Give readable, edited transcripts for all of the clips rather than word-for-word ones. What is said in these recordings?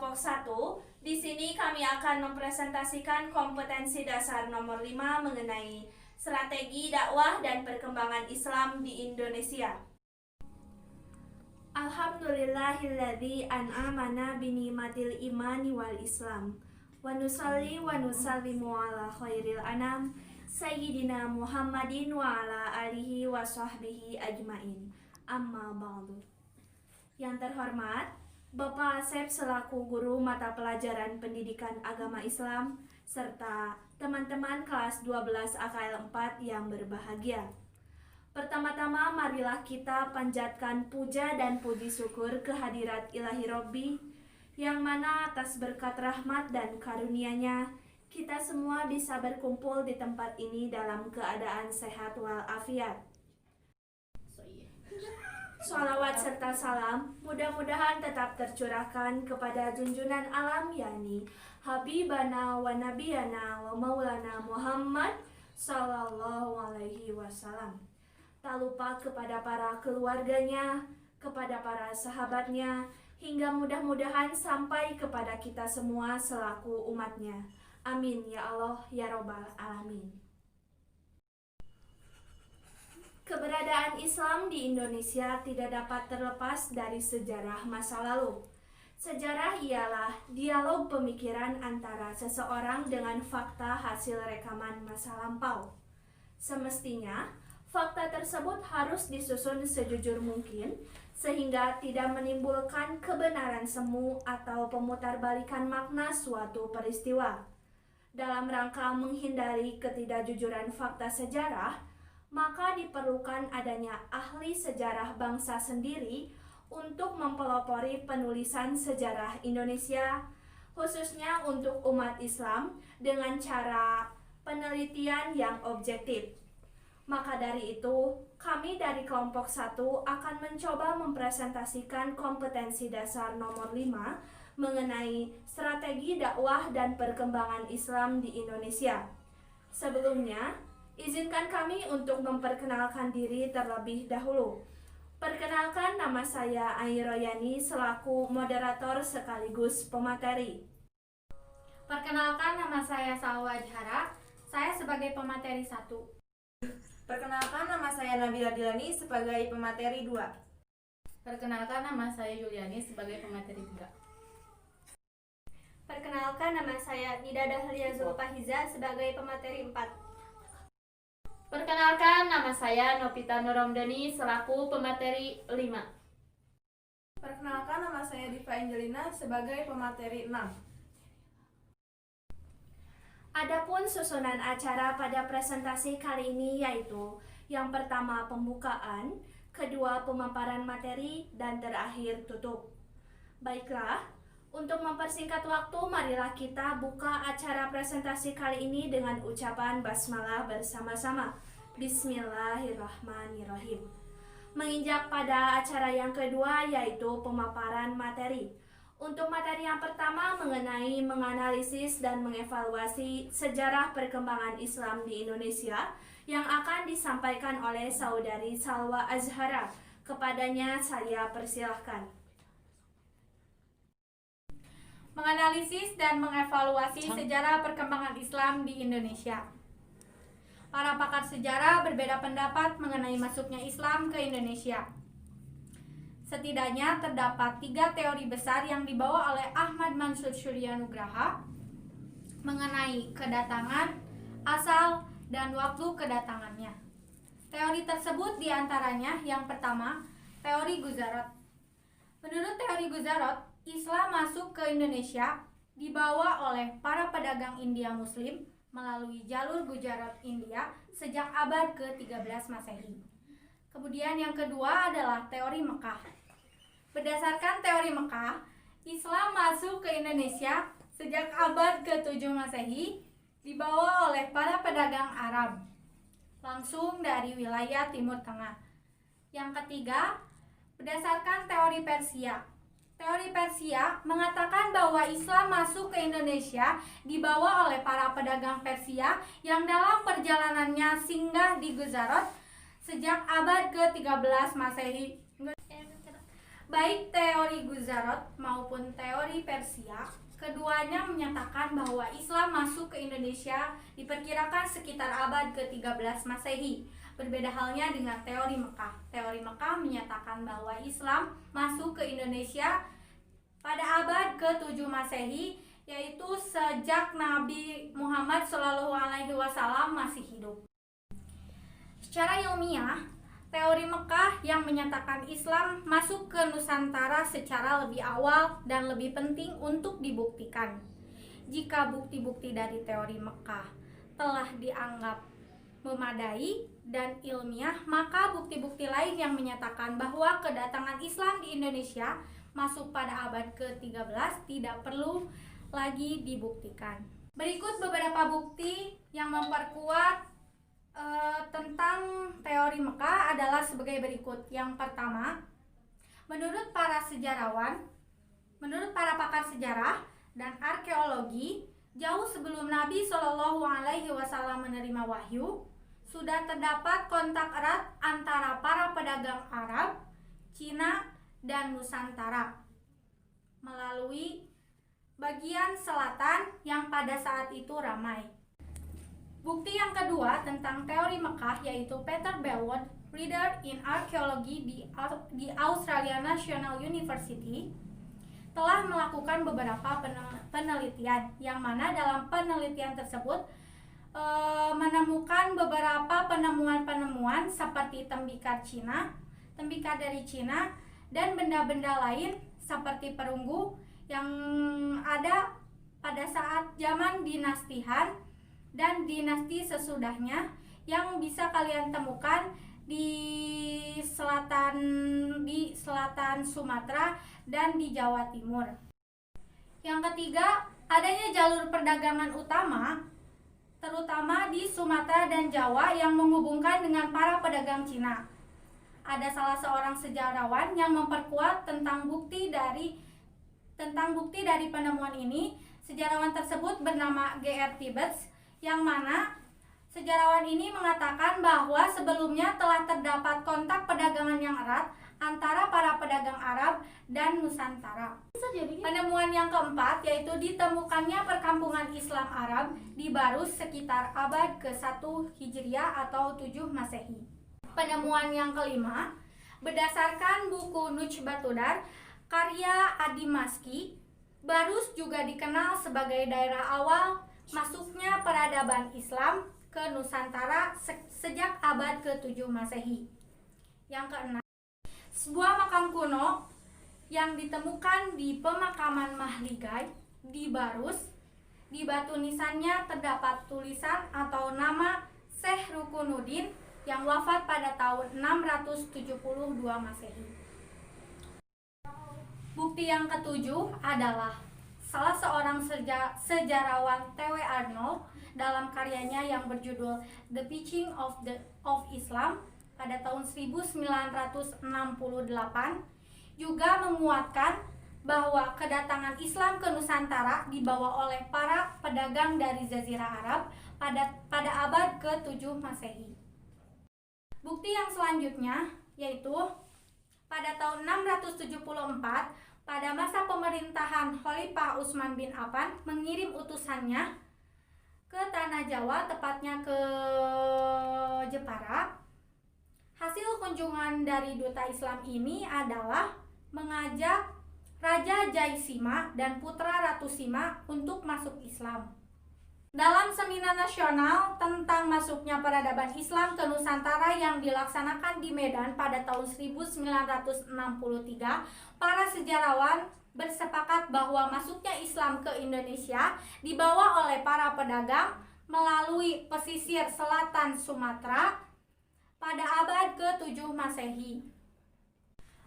kelompok 1. Di sini kami akan mempresentasikan kompetensi dasar nomor 5 mengenai strategi dakwah dan perkembangan Islam di Indonesia. Alhamdulillahilladzi an'amana bini'matil imani wal Islam. Wa nusalli wa nusallimu ala khairil anam Sayyidina Muhammadin wa ala alihi wa sahbihi ajmain. Amma ba'du. Yang terhormat, Bapak Asep selaku guru mata pelajaran pendidikan agama Islam serta teman-teman kelas 12 AKL 4 yang berbahagia. Pertama-tama marilah kita panjatkan puja dan puji syukur kehadirat Ilahi Robbi yang mana atas berkat rahmat dan karunia-Nya kita semua bisa berkumpul di tempat ini dalam keadaan sehat walafiat. Sholawat serta salam mudah-mudahan tetap tercurahkan kepada junjungan alam yakni Habibana wa Nabiyana wa Maulana Muhammad Sallallahu Alaihi Wasallam. Tak lupa kepada para keluarganya, kepada para sahabatnya, hingga mudah-mudahan sampai kepada kita semua selaku umatnya. Amin ya Allah ya Robbal Alamin. Keberadaan Islam di Indonesia tidak dapat terlepas dari sejarah masa lalu. Sejarah ialah dialog pemikiran antara seseorang dengan fakta hasil rekaman masa lampau. Semestinya, fakta tersebut harus disusun sejujur mungkin, sehingga tidak menimbulkan kebenaran semu atau pemutarbalikan makna suatu peristiwa. Dalam rangka menghindari ketidakjujuran fakta sejarah, maka diperlukan adanya ahli sejarah bangsa sendiri untuk mempelopori penulisan sejarah Indonesia, khususnya untuk umat Islam dengan cara penelitian yang objektif. Maka dari itu, kami dari kelompok 1 akan mencoba mempresentasikan kompetensi dasar nomor 5 mengenai strategi dakwah dan perkembangan Islam di Indonesia. Sebelumnya, izinkan kami untuk memperkenalkan diri terlebih dahulu. Perkenalkan, nama saya Ai Royani selaku moderator sekaligus pemateri. Perkenalkan, nama saya Salwa Jahara, saya sebagai pemateri 1. Perkenalkan, nama saya Nabila Dilani sebagai pemateri 2. Perkenalkan, nama saya Yuliani sebagai pemateri 3. Perkenalkan, nama saya Nida Dahlia Zulfahiza sebagai pemateri 4. Perkenalkan, nama saya Novita Nuromdani selaku pemateri 5. Perkenalkan, nama saya Diva Angelina sebagai pemateri 6. Adapun susunan acara pada presentasi kali ini yaitu yang pertama pembukaan, kedua pemaparan materi, dan terakhir tutup. Baiklah, untuk mempersingkat waktu, marilah kita buka acara presentasi kali ini dengan ucapan basmalah bersama-sama. Bismillahirrahmanirrahim. Menginjak pada acara yang kedua yaitu pemaparan materi. Untuk materi yang pertama mengenai menganalisis dan mengevaluasi sejarah perkembangan Islam di Indonesia yang akan disampaikan oleh Saudari Salwa Azhara. Kepadanya saya persilahkan. Menganalisis dan mengevaluasi sejarah perkembangan Islam di Indonesia. Para pakar sejarah berbeda pendapat mengenai masuknya Islam ke Indonesia. Setidaknya terdapat 3 teori besar yang dibawa oleh Ahmad Mansur Suryanugraha mengenai kedatangan, asal, dan waktu kedatangannya. Teori tersebut diantaranya yang pertama, teori Gujarat. Menurut teori Gujarat, Islam masuk ke Indonesia dibawa oleh para pedagang India Muslim melalui jalur Gujarat India sejak abad ke-13 Masehi. Kemudian yang kedua adalah teori Mekah. Berdasarkan teori Mekah, Islam masuk ke Indonesia sejak abad ke-7 Masehi dibawa oleh para pedagang Arab langsung dari wilayah Timur Tengah. Yang ketiga, berdasarkan teori Persia. Teori Persia mengatakan bahwa Islam masuk ke Indonesia dibawa oleh para pedagang Persia yang dalam perjalanannya singgah di Gujarat sejak abad ke-13 Masehi. Baik teori Guzarat maupun teori Persia, keduanya menyatakan bahwa Islam masuk ke Indonesia diperkirakan sekitar abad ke-13 Masehi. Berbeda halnya dengan teori Mekah. Teori Mekah menyatakan bahwa Islam masuk ke Indonesia pada abad ke-7 Masehi, yaitu sejak Nabi Muhammad SAW masih hidup. Secara ilmiah, teori Mekah yang menyatakan Islam masuk ke Nusantara secara lebih awal dan lebih penting untuk dibuktikan. Jika bukti-bukti dari teori Mekah telah dianggap memadai dan ilmiah, maka bukti-bukti lain yang menyatakan bahwa kedatangan Islam di Indonesia masuk pada abad ke-13 tidak perlu lagi dibuktikan. Berikut beberapa bukti yang memperkuat tentang teori Mekah adalah sebagai berikut. Yang pertama, menurut para pakar sejarah dan arkeologi, jauh sebelum Nabi SAW menerima wahyu, sudah terdapat kontak erat antara para pedagang Arab, Cina, dan Nusantara melalui bagian selatan yang pada saat itu ramai. Bukti yang kedua tentang teori Mekah yaitu Peter Bellwood, Reader in Archaeology di Australia National University, telah melakukan beberapa penelitian, yang mana dalam penelitian tersebut menemukan beberapa penemuan-penemuan seperti tembikar dari Cina, dan benda-benda lain seperti perunggu yang ada pada saat zaman dinasti Han dan dinasti sesudahnya, yang bisa kalian temukan di selatan Sumatera dan di Jawa Timur. Yang ketiga, adanya jalur perdagangan utama terutama di Sumatera dan Jawa yang menghubungkan dengan para pedagang Cina. Ada salah seorang sejarawan yang memperkuat tentang bukti dari penemuan ini. Sejarawan tersebut bernama G.R. Tibbets, yang mana sejarawan ini mengatakan bahwa sebelumnya telah terdapat kontak perdagangan yang erat antara para pedagang Arab dan Nusantara. Penemuan yang keempat yaitu ditemukannya perkampungan Islam Arab di Barus sekitar abad ke-1 Hijriah atau 7 Masehi. Penemuan yang kelima, berdasarkan buku Nuchbatudar karya Adi Maski, Barus juga dikenal sebagai daerah awal masuknya peradaban Islam ke Nusantara sejak abad ke-7 Masehi. Yang keenam, sebuah makam kuno yang ditemukan di pemakaman Mahligai di Barus. Di batu nisannya terdapat tulisan atau nama Syekh Rukunuddin yang wafat pada tahun 672 Masehi. Bukti yang ketujuh adalah salah seorang sejarawan T.W. Arnold dalam karyanya yang berjudul The Preaching of Islam pada tahun 1968 juga menguatkan bahwa kedatangan Islam ke Nusantara dibawa oleh para pedagang dari Jazirah Arab pada abad ke-7 Masehi. Bukti yang selanjutnya yaitu pada tahun 674 pada masa pemerintahan Khalifah Utsman bin Affan mengirim utusannya ke tanah Jawa, tepatnya ke Jepara. Hasil kunjungan dari duta Islam ini adalah mengajak Raja Jaisima dan putra Ratu Sima untuk masuk Islam. Dalam seminar nasional tentang masuknya peradaban Islam ke Nusantara yang dilaksanakan di Medan pada tahun 1963, para sejarawan bersepakat bahwa masuknya Islam ke Indonesia dibawa oleh para pedagang melalui pesisir selatan Sumatera pada abad ke-7 Masehi.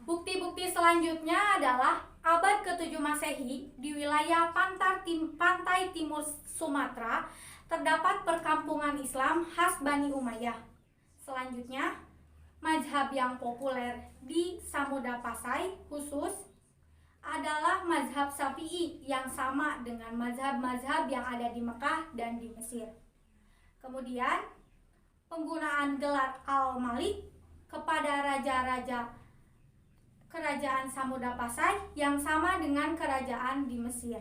Bukti-bukti selanjutnya adalah abad ke-7 Masehi di wilayah pantai timur Sumatera terdapat perkampungan Islam khas Bani Umayyah. Selanjutnya, mazhab yang populer di Samudra Pasai khusus adalah mazhab Syafi'i yang sama dengan mazhab-mazhab yang ada di Mekah dan di Mesir. Kemudian, penggunaan gelar Al-Malik kepada raja-raja kerajaan Samudapasai yang sama dengan kerajaan di Mesir.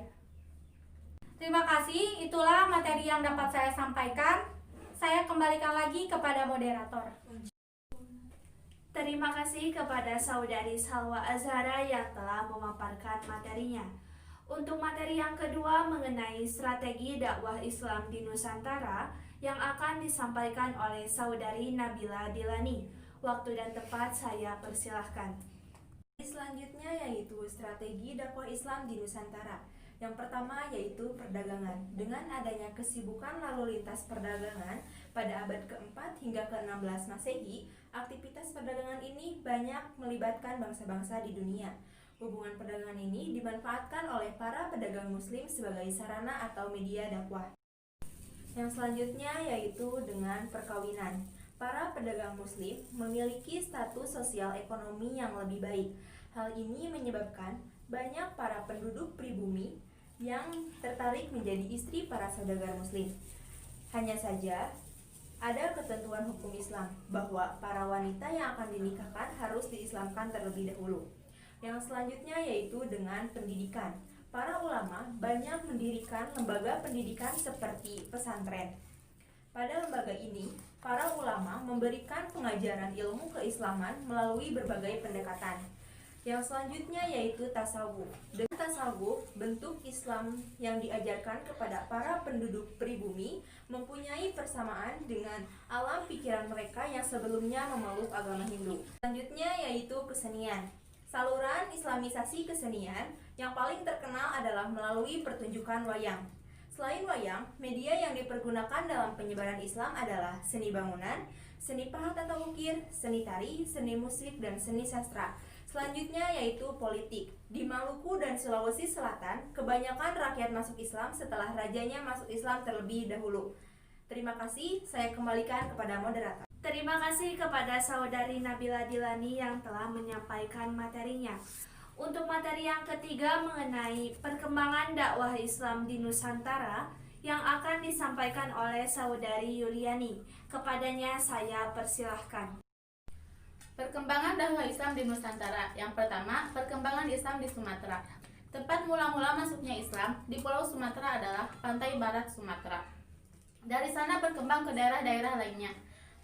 Terima kasih, itulah materi yang dapat saya sampaikan. Saya kembalikan lagi kepada moderator. Terima kasih kepada Saudari Salwa Azhara yang telah memaparkan materinya. Untuk materi yang kedua mengenai strategi dakwah Islam di Nusantara yang akan disampaikan oleh Saudari Nabila Dilani. Waktu dan tempat saya persilahkan. Selanjutnya yaitu strategi dakwah Islam di Nusantara. Yang pertama yaitu perdagangan. Dengan adanya kesibukan lalu lintas perdagangan pada abad ke-4 hingga ke-16 Masehi, aktivitas perdagangan ini banyak melibatkan bangsa-bangsa di dunia. Hubungan perdagangan ini dimanfaatkan oleh para pedagang muslim sebagai sarana atau media dakwah. Yang selanjutnya yaitu dengan perkawinan. Para pedagang muslim memiliki status sosial ekonomi yang lebih baik. Hal ini menyebabkan banyak para penduduk pribumi yang tertarik menjadi istri para saudagar muslim. Hanya saja, ada ketentuan hukum Islam bahwa para wanita yang akan dinikahkan harus diislamkan terlebih dahulu. Yang selanjutnya yaitu dengan pendidikan. Para ulama banyak mendirikan lembaga pendidikan seperti pesantren. Pada lembaga ini, para ulama memberikan pengajaran ilmu keislaman melalui berbagai pendekatan. Yang selanjutnya yaitu tasawuf. Dengan tasawuf, bentuk Islam yang diajarkan kepada para penduduk pribumi mempunyai persamaan dengan alam pikiran mereka yang sebelumnya memeluk agama Hindu. Selanjutnya yaitu kesenian. Saluran islamisasi kesenian yang paling terkenal adalah melalui pertunjukan wayang. Selain wayang, media yang dipergunakan dalam penyebaran Islam adalah seni bangunan, seni pahat atau ukir, seni tari, seni musik, dan seni sastra. Selanjutnya yaitu politik. Di Maluku dan Sulawesi Selatan, kebanyakan rakyat masuk Islam setelah rajanya masuk Islam terlebih dahulu. Terima kasih, saya kembalikan kepada moderator. Terima kasih kepada Saudari Nabila Dilani yang telah menyampaikan materinya. Untuk materi yang ketiga mengenai perkembangan dakwah Islam di Nusantara yang akan disampaikan oleh Saudari Yuliani. Kepadanya saya persilahkan. Perkembangan dakwah Islam di Nusantara. Yang pertama, perkembangan Islam di Sumatera. Tempat mula-mula masuknya Islam di Pulau Sumatera adalah pantai barat Sumatera. Dari sana berkembang ke daerah-daerah lainnya.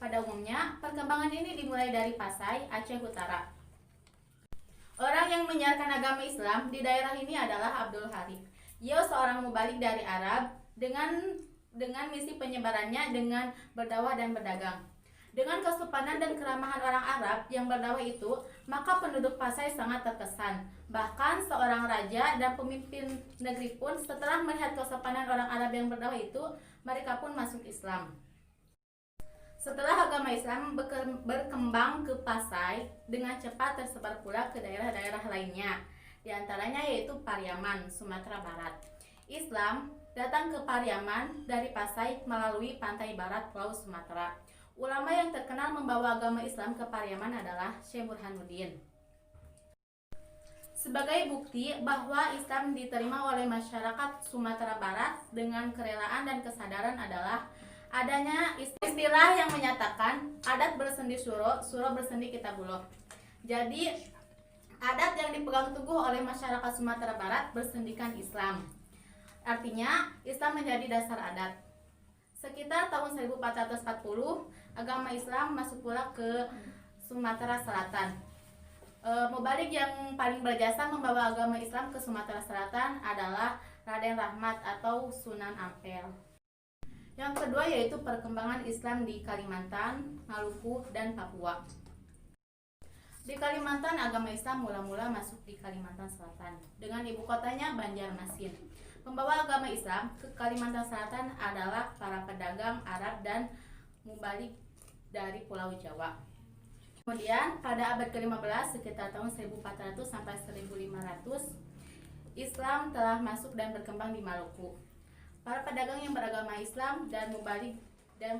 Pada umumnya, perkembangan ini dimulai dari Pasai, Aceh Utara. Orang yang menyiarkan agama Islam di daerah ini adalah Abdul Harith. Ia seorang mubalik dari Arab dengan misi penyebarannya dengan berdakwah dan berdagang. Dengan kesopanan dan keramahan orang Arab yang berdakwah itu, maka penduduk Pasai sangat terkesan. Bahkan seorang raja dan pemimpin negeri pun setelah melihat kesopanan orang Arab yang berdakwah itu, mereka pun masuk Islam. Setelah agama Islam berkembang ke Pasai, dengan cepat tersebar pula ke daerah-daerah lainnya, di antaranya yaitu Pariaman, Sumatera Barat. Islam datang ke Pariaman dari Pasai melalui pantai barat Pulau Sumatera. Ulama yang terkenal membawa agama Islam ke Pariaman adalah Syekh Burhanuddin. Sebagai bukti bahwa Islam diterima oleh masyarakat Sumatera Barat dengan kerelaan dan kesadaran adalah adanya istilah yang menyatakan adat bersendi suro, suro bersendi kitabullah. Jadi adat yang dipegang teguh oleh masyarakat Sumatera Barat bersendikan Islam. Artinya Islam menjadi dasar adat. Sekitar tahun 1440 agama Islam masuk pula ke Sumatera Selatan. Mubalik yang paling berjasa membawa agama Islam ke Sumatera Selatan adalah Raden Rahmat atau Sunan Ampel. Yang kedua yaitu perkembangan Islam di Kalimantan, Maluku, dan Papua. Di Kalimantan, agama Islam mula-mula masuk di Kalimantan Selatan dengan ibu kotanya Banjarmasin. Pembawa agama Islam ke Kalimantan Selatan adalah para pedagang Arab dan mubalik dari Pulau Jawa. Kemudian pada abad ke-15 sekitar tahun 1400 sampai 1500, Islam telah masuk dan berkembang di Maluku. Para pedagang yang beragama Islam dan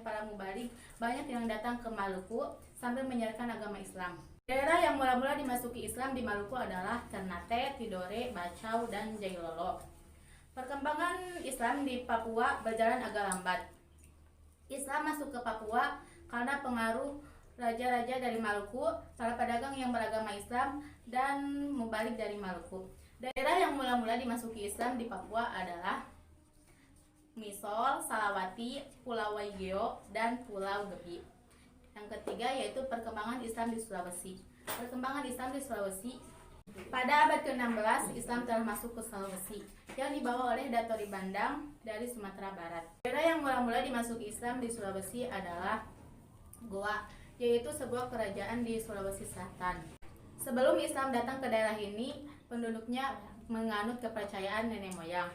para mubalik banyak yang datang ke Maluku sambil menyiarkan agama Islam. Daerah yang mula-mula dimasuki Islam di Maluku adalah Ternate, Tidore, Bacau, dan Jailolo. Perkembangan Islam di Papua berjalan agak lambat. Islam masuk ke Papua karena pengaruh raja-raja dari Maluku, para pedagang yang beragama Islam, dan mubalik dari Maluku. Daerah yang mula-mula dimasuki Islam di Papua adalah Misol, Salawati, Pulau Waigeo, dan Pulau Gebi. Yang ketiga yaitu perkembangan Islam di Sulawesi. Perkembangan Islam di Sulawesi pada abad ke-16, Islam telah masuk ke Sulawesi yang dibawa oleh Datori Bandang dari Sumatera Barat. Daerah yang mula-mula dimasuki Islam di Sulawesi adalah Goa, yaitu sebuah kerajaan di Sulawesi Selatan. Sebelum Islam datang ke daerah ini, penduduknya menganut kepercayaan nenek moyang.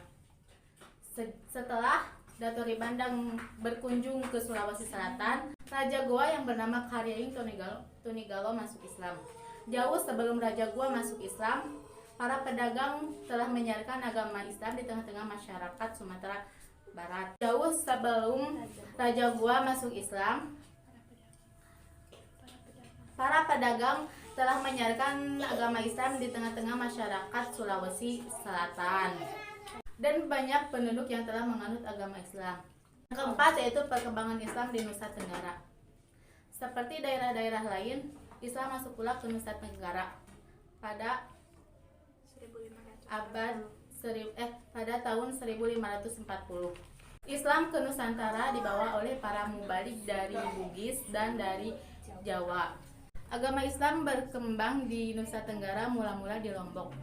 Setelah Datori Bandang berkunjung ke Sulawesi Selatan, Raja Goa yang bernama Karyaing Tunigalo masuk Islam. Jauh sebelum Raja Goa masuk Islam, para pedagang telah menyiarkan agama Islam di tengah-tengah masyarakat Sumatera Barat. Jauh sebelum Raja Goa masuk Islam, para pedagang telah menyiarkan agama Islam di tengah-tengah masyarakat Sulawesi Selatan. Dan banyak penduduk yang telah menganut agama Islam. Yang keempat yaitu perkembangan Islam di Nusa Tenggara. Seperti daerah-daerah lain, Islam masuk pula ke Nusa Tenggara pada pada tahun 1540. Islam ke Nusantara dibawa oleh para mubalik dari Bugis dan dari Jawa. Agama Islam berkembang di Nusa Tenggara mula-mula di Lombok,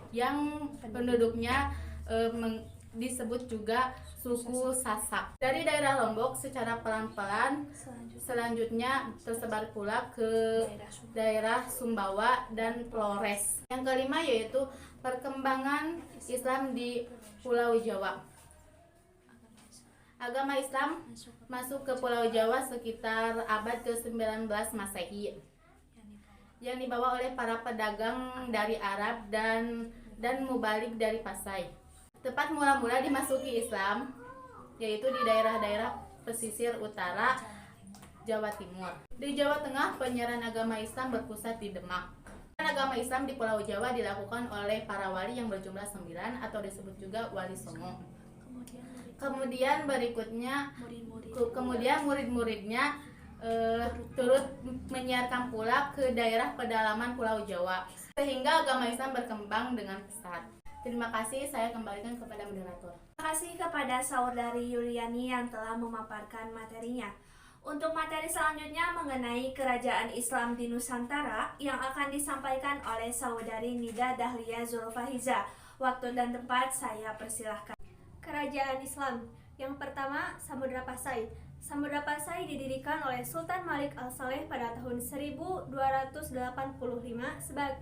yang penduduknya disebut juga suku Sasak. Dari daerah Lombok secara pelan-pelan selanjutnya tersebar pula ke daerah Sumbawa dan Flores. Yang kelima yaitu perkembangan Islam di Pulau Jawa. Agama Islam masuk ke Pulau Jawa sekitar abad ke-19 Masehi, yang dibawa oleh para pedagang dari Arab dan mubalik dari Pasai. Tepat mula-mula dimasuki Islam yaitu di daerah-daerah pesisir utara Jawa Timur. Di Jawa Tengah, penyiaran agama Islam berpusat di Demak. Agama Islam di Pulau Jawa dilakukan oleh para wali yang berjumlah 9 atau disebut juga Wali Songo. Kemudian berikutnya murid-muridnya turut menyiarkan pula ke daerah pedalaman Pulau Jawa, sehingga agama Islam berkembang dengan pesat. Terima kasih, saya kembalikan kepada moderator. Terima kasih kepada saudari Yuliani yang telah memaparkan materinya. Untuk materi selanjutnya mengenai kerajaan Islam di Nusantara yang akan disampaikan oleh saudari Nida Dahlia Zulfahiza. Waktu dan tempat saya persilahkan. Kerajaan Islam. Yang pertama, Samudra Pasai. Samudra Pasai didirikan oleh Sultan Malik Al-Saleh pada tahun 1285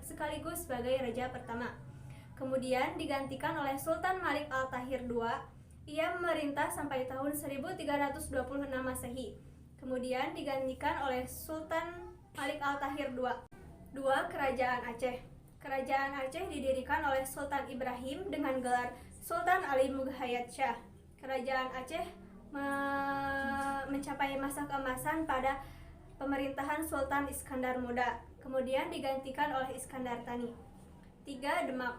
sekaligus sebagai raja pertama. Kemudian digantikan oleh Sultan Malik Al-Tahir II. Ia memerintah sampai tahun 1326 Masehi. Kemudian digantikan oleh Sultan Malik Al-Tahir II. Dua, Kerajaan Aceh. Kerajaan Aceh didirikan oleh Sultan Ibrahim dengan gelar Sultan Ali Mughayat Shah. Kerajaan Aceh mencapai masa keemasan pada pemerintahan Sultan Iskandar Muda. Kemudian digantikan oleh Iskandar Thani. 3, Demak.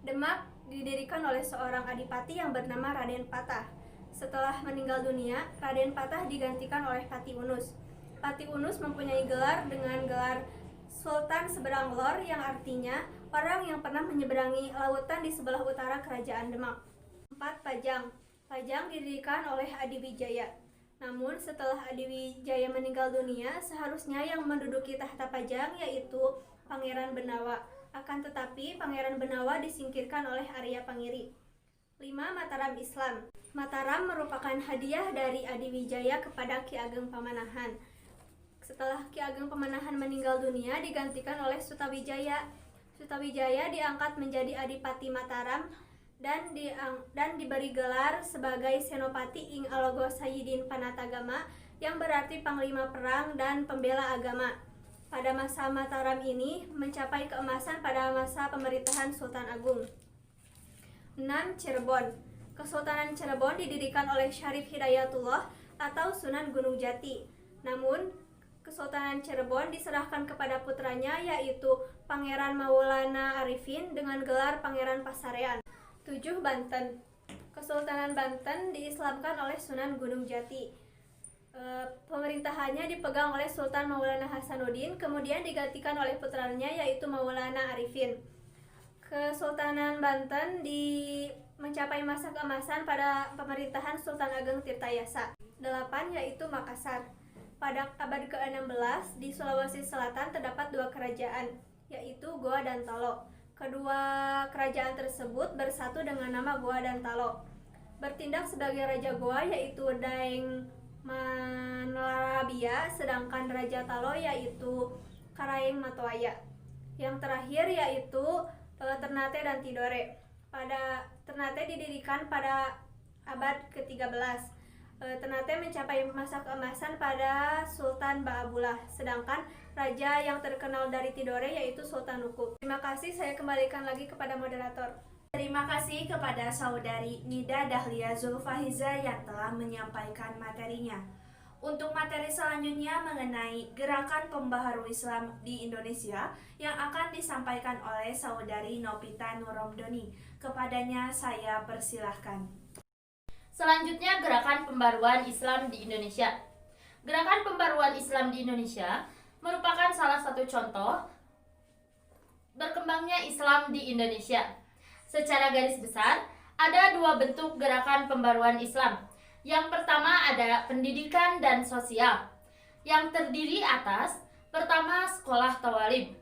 Demak didirikan oleh seorang adipati yang bernama Raden Patah. Setelah meninggal dunia, Raden Patah digantikan oleh Pati Unus. Pati Unus mempunyai gelar dengan gelar Sultan Seberang Lor, yang artinya orang yang pernah menyeberangi lautan di sebelah utara kerajaan Demak. 4, Pajang. Pajang didirikan oleh Adiwijaya. Namun setelah Adiwijaya meninggal dunia, seharusnya yang menduduki tahta Pajang yaitu Pangeran Benawa. Akan tetapi Pangeran Benawa disingkirkan oleh Arya Pangiri. 5, Mataram Islam. Mataram merupakan hadiah dari Adiwijaya kepada Ki Ageng Pamanahan. Setelah Ki Ageng Pamanahan meninggal dunia, digantikan oleh Sutawijaya. Sutawijaya diangkat menjadi Adipati Mataram dan diberi gelar sebagai Senopati ing Alogo Sayyidin Panatagama, yang berarti Panglima Perang dan Pembela Agama. Pada masa Mataram ini mencapai keemasan pada masa pemerintahan Sultan Agung. 6, Cirebon. Kesultanan Cirebon didirikan oleh Syarif Hidayatullah atau Sunan Gunung Jati. Namun, Kesultanan Cirebon diserahkan kepada putranya yaitu Pangeran Maulana Arifin dengan gelar Pangeran Pasarean. 7, Banten. Kesultanan Banten diislamkan oleh Sunan Gunung Jati. Pemerintahannya dipegang oleh Sultan Maulana Hasanuddin, kemudian digantikan oleh putranya yaitu Maulana Arifin. Kesultanan Banten mencapai masa keemasan pada pemerintahan Sultan Ageng Tirtayasa. 8 yaitu Makassar. Pada abad ke-16 di Sulawesi Selatan terdapat 2 kerajaan, yaitu Goa dan Talo. Kedua kerajaan tersebut bersatu dengan nama Goa dan Talo. Bertindak sebagai Raja Goa yaitu Daeng Manlarabia, sedangkan Raja Talo yaitu Karaeng Matoaya. Yang terakhir yaitu Ternate dan Tidore. Ternate didirikan pada abad ke-13. Ternate mencapai masa keemasan pada Sultan Baabullah, sedangkan raja yang terkenal dari Tidore yaitu Sultan Nukub. Terima kasih, saya kembalikan lagi kepada moderator. Terima kasih kepada Saudari Nida Dahlia Zulfahiza yang telah menyampaikan materinya. Untuk materi selanjutnya mengenai gerakan pembaharu Islam di Indonesia yang akan disampaikan oleh Saudari Novita Nuromdoni. Kepadanya saya persilahkan. Selanjutnya, gerakan pembaruan Islam di Indonesia. Gerakan pembaruan Islam di Indonesia merupakan salah satu contoh berkembangnya Islam di Indonesia. Secara garis besar, ada 2 bentuk gerakan pembaruan Islam. Yang pertama ada pendidikan dan sosial, yang terdiri atas pertama sekolah tawalib.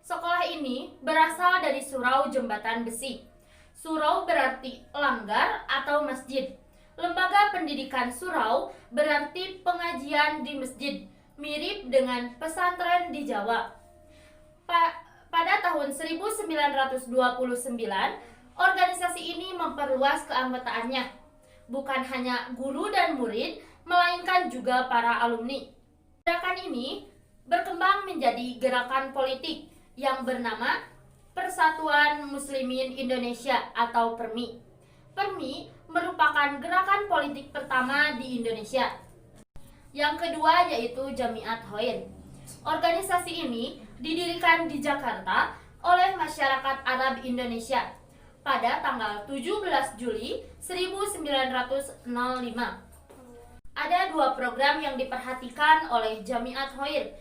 Sekolah ini berasal dari surau jembatan besi. Surau berarti langgar atau masjid. Lembaga pendidikan surau berarti pengajian di masjid, mirip dengan pesantren di Jawa. Pada tahun 1929, organisasi ini memperluas keanggotaannya. Bukan hanya guru dan murid, melainkan juga para alumni. Gerakan ini berkembang menjadi gerakan politik yang bernama Persatuan Muslimin Indonesia atau PERMI. PERMI merupakan gerakan politik pertama di Indonesia. Yang kedua yaitu Jamiat Khair. Organisasi ini didirikan di Jakarta oleh masyarakat Arab Indonesia pada tanggal 17 Juli 1905. Ada 2 program yang diperhatikan oleh Jamiat Khair,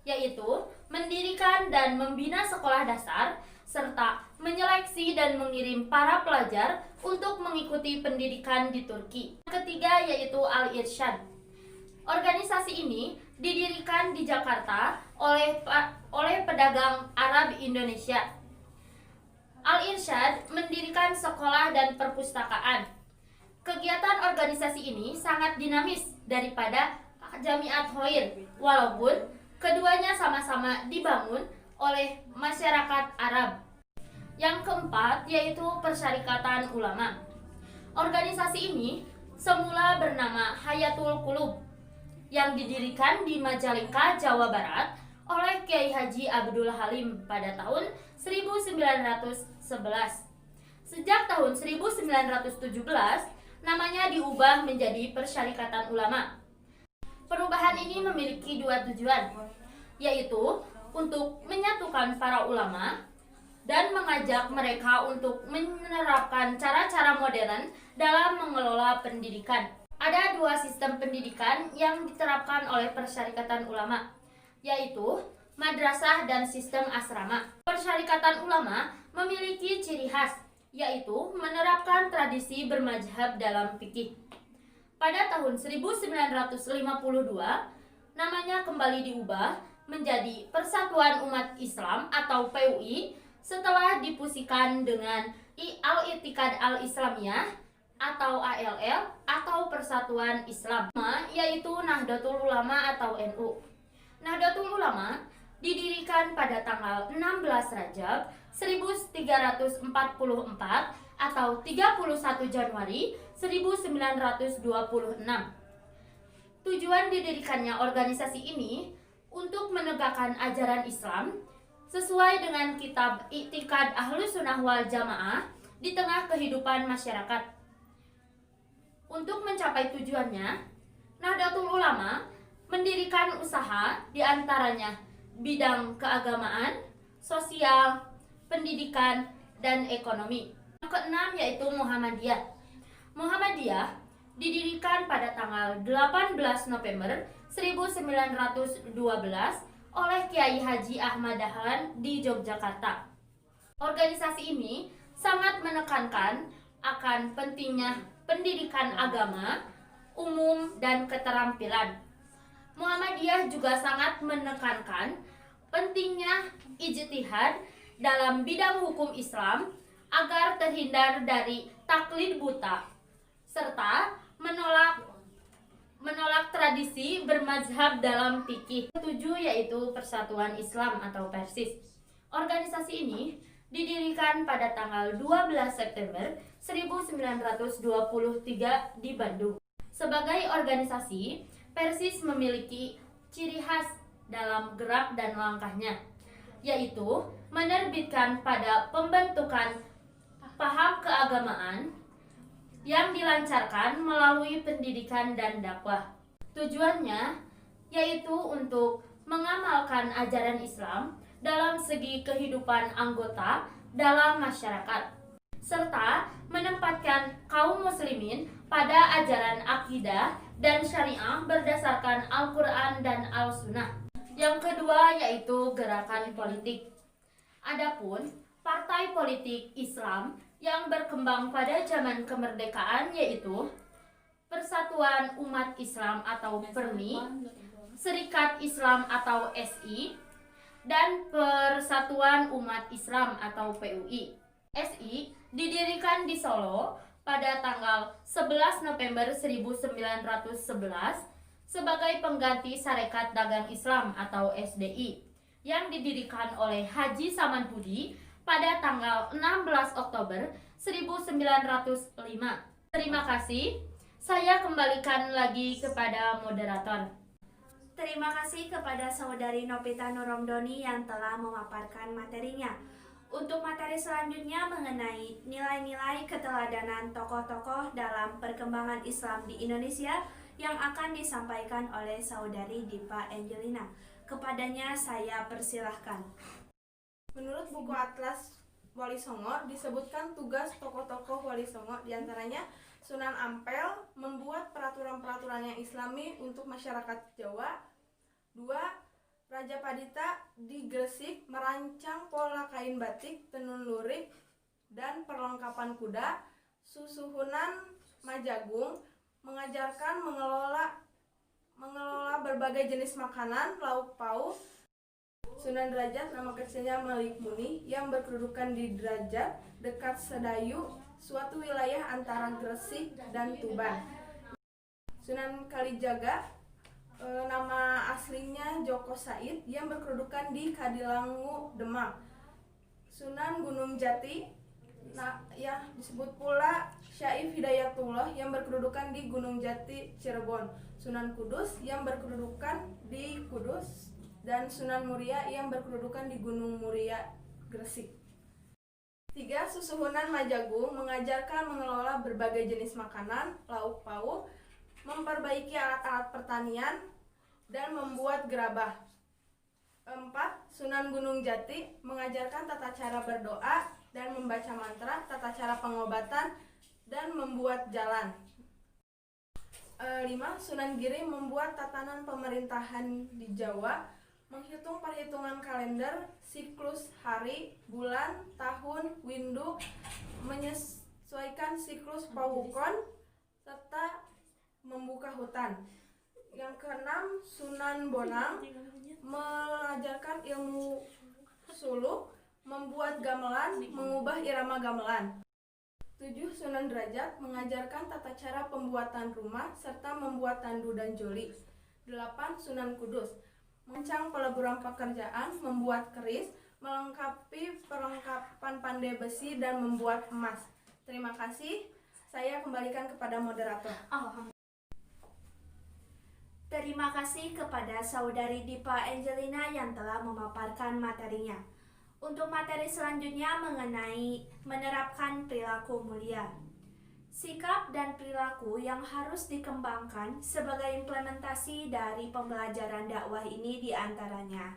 yaitu mendirikan dan membina sekolah dasar, serta menyeleksi dan mengirim para pelajar untuk mengikuti pendidikan di Turki. Yang ketiga yaitu Al-Irsyad. Organisasi ini didirikan di Jakarta oleh pedagang Arab Indonesia. Al-Irsyad mendirikan sekolah dan perpustakaan. Kegiatan organisasi ini sangat dinamis daripada Jamiat Khair, walaupun keduanya sama-sama dibangun oleh masyarakat Arab. Yang keempat yaitu Persyarikatan Ulama. Organisasi ini semula bernama Hayatul Qulub, yang didirikan di Majalengka, Jawa Barat oleh Kiai Haji Abdul Halim pada tahun 1911. Sejak tahun 1917, namanya diubah menjadi Persyarikatan Ulama. Perubahan ini memiliki 2 tujuan, yaitu untuk menyatukan para ulama dan mengajak mereka untuk menerapkan cara-cara modern dalam mengelola pendidikan. Ada 2 sistem pendidikan yang diterapkan oleh Persyarikatan Ulama, yaitu madrasah dan sistem asrama. Persyarikatan Ulama memiliki ciri khas, yaitu menerapkan tradisi bermadzhab dalam fikih. Pada tahun 1952, namanya kembali diubah menjadi Persatuan Umat Islam atau PUI setelah difusikan dengan Al-I'tiqad Al-Islamiyah atau ALL atau Persatuan Islam, yaitu Nahdlatul Ulama atau NU. Nahdlatul Ulama didirikan pada tanggal 16 Rajab 1344 atau 31 Januari 1926. Tujuan didirikannya organisasi ini untuk menegakkan ajaran Islam sesuai dengan kitab I'tiqad Ahlussunnah wal Jamaah di tengah kehidupan masyarakat. Untuk mencapai tujuannya, Nahdlatul Ulama mendirikan usaha diantaranya bidang keagamaan, sosial, pendidikan, dan ekonomi. Yang keenam yaitu Muhammadiyah. Muhammadiyah didirikan pada tanggal 18 November 1912 oleh Kiai Haji Ahmad Dahlan di Yogyakarta. Organisasi ini sangat menekankan akan pentingnya pendidikan agama, umum, dan keterampilan. Muhammadiyah juga sangat menekankan pentingnya ijtihad dalam bidang hukum Islam agar terhindar dari taklid buta, serta menolak tradisi bermazhab dalam fikih. Ketujuh yaitu Persatuan Islam atau Persis. Organisasi ini didirikan pada tanggal 12 September 1923 di Bandung. Sebagai organisasi, Persis memiliki ciri khas dalam gerak dan langkahnya, yaitu menerbitkan pada pembentukan paham keagamaan yang dilancarkan melalui pendidikan dan dakwah. Tujuannya yaitu untuk mengamalkan ajaran Islam dalam segi kehidupan anggota dalam masyarakat, serta menempatkan kaum muslimin pada ajaran akidah dan syariah berdasarkan Al-Quran dan Al-Sunnah. Yang kedua yaitu gerakan politik. Adapun partai politik Islam yang berkembang pada zaman kemerdekaan yaitu Persatuan Umat Islam atau PERMI, Serikat Islam atau SI, dan Persatuan Umat Islam atau PUI. SI didirikan di Solo pada tanggal 11 November 1911 sebagai pengganti Sarekat Dagang Islam atau SDI yang didirikan oleh Haji Samanhudi pada tanggal 16 Oktober 1905. Terima kasih. Saya kembalikan lagi kepada moderator. Terima kasih kepada Saudari Novita Nuromdoni yang telah memaparkan materinya. Untuk materi selanjutnya mengenai nilai-nilai keteladanan tokoh-tokoh dalam perkembangan Islam di Indonesia yang akan disampaikan oleh Saudari Dipa Angelina. Kepadanya saya persilahkan. Menurut buku Atlas Wali Songo disebutkan tugas tokoh-tokoh Wali Songo diantaranya Sunan Ampel membuat peraturan-peraturan yang islami untuk masyarakat Jawa. 2. Raja Padita di Gresik merancang pola kain batik, tenun lurik, dan perlengkapan kuda. Susuhunan Majagung mengajarkan mengelola berbagai jenis makanan, lauk pauk. Sunan Derajat nama kecilnya Malik Muni yang berkedudukan di Derajat dekat Sedayu, suatu wilayah antara Gresik dan Tuban. Sunan Kalijaga nama aslinya Joko Said yang berkedudukan di Kadilangu, Demak. Sunan Gunung Jati disebut pula Syaif Hidayatullah yang berkedudukan di Gunung Jati, Cirebon. Sunan Kudus yang berkedudukan di Kudus, dan Sunan Muria yang berkedudukan di Gunung Muria, Gresik. 3. Susuhunan Majagung mengajarkan mengelola berbagai jenis makanan, lauk pauk, memperbaiki alat-alat pertanian, dan membuat gerabah. 4. Sunan Gunung Jati mengajarkan tata cara berdoa dan membaca mantra, tata cara pengobatan, dan membuat jalan. 5. Sunan Giri membuat tatanan pemerintahan di Jawa, menghitung perhitungan kalender, siklus hari, bulan, tahun, windu, menyesuaikan siklus pawukon, serta membuka hutan. Yang keenam, Sunan Bonang mengajarkan ilmu suluk, membuat gamelan, mengubah irama gamelan. 7. Sunan Derajat mengajarkan tata cara pembuatan rumah serta membuat tandu dan joli. 8. Sunan Kudus merancang peleburan pekerjaan, membuat keris, melengkapi perlengkapan pandai besi, dan membuat emas. Terima kasih. Saya kembalikan kepada moderator. Terima kasih kepada Saudari Dipa Angelina yang telah memaparkan materinya. Untuk materi selanjutnya mengenai menerapkan perilaku mulia. Sikap dan perilaku yang harus dikembangkan sebagai implementasi dari pembelajaran dakwah ini diantaranya.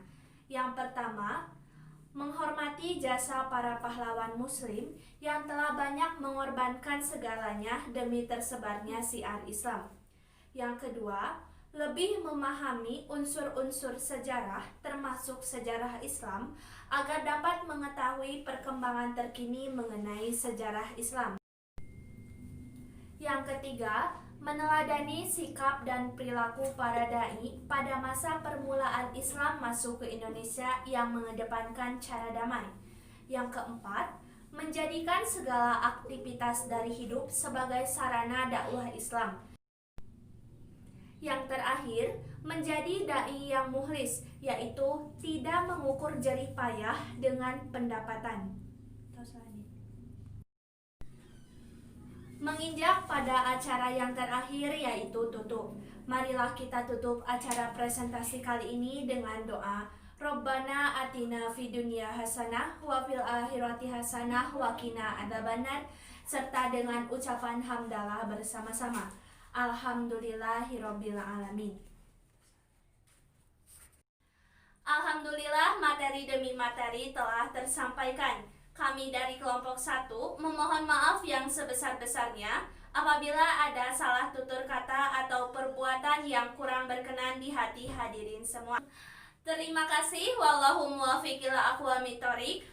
Yang pertama, menghormati jasa para pahlawan muslim yang telah banyak mengorbankan segalanya demi tersebarnya syiar Islam. Yang kedua, lebih memahami unsur-unsur sejarah termasuk sejarah Islam agar dapat mengetahui perkembangan terkini mengenai sejarah Islam. Yang ketiga, meneladani sikap dan perilaku para dai pada masa permulaan Islam masuk ke Indonesia yang mengedepankan cara damai. Yang keempat, menjadikan segala aktivitas dari hidup sebagai sarana dakwah Islam. Yang terakhir, menjadi dai yang mukhlis, yaitu tidak mengukur jerih payah dengan pendapatan. Menginjak pada acara yang terakhir, yaitu tutup. Marilah kita tutup acara presentasi kali ini dengan doa. Rabbana atina fid dunya hasanah wa fil akhirati hasanah wa qina adzabannar, serta dengan ucapan hamdalah bersama-sama. Alhamdulillahirabbil alamin. Alhamdulillah, materi demi materi telah tersampaikan. Kami dari kelompok 1 memohon maaf yang sebesar-besarnya apabila ada salah tutur kata atau perbuatan yang kurang berkenan di hati hadirin semua. Terima kasih. Wallahu muwaffiq ila aqwamit thoriq.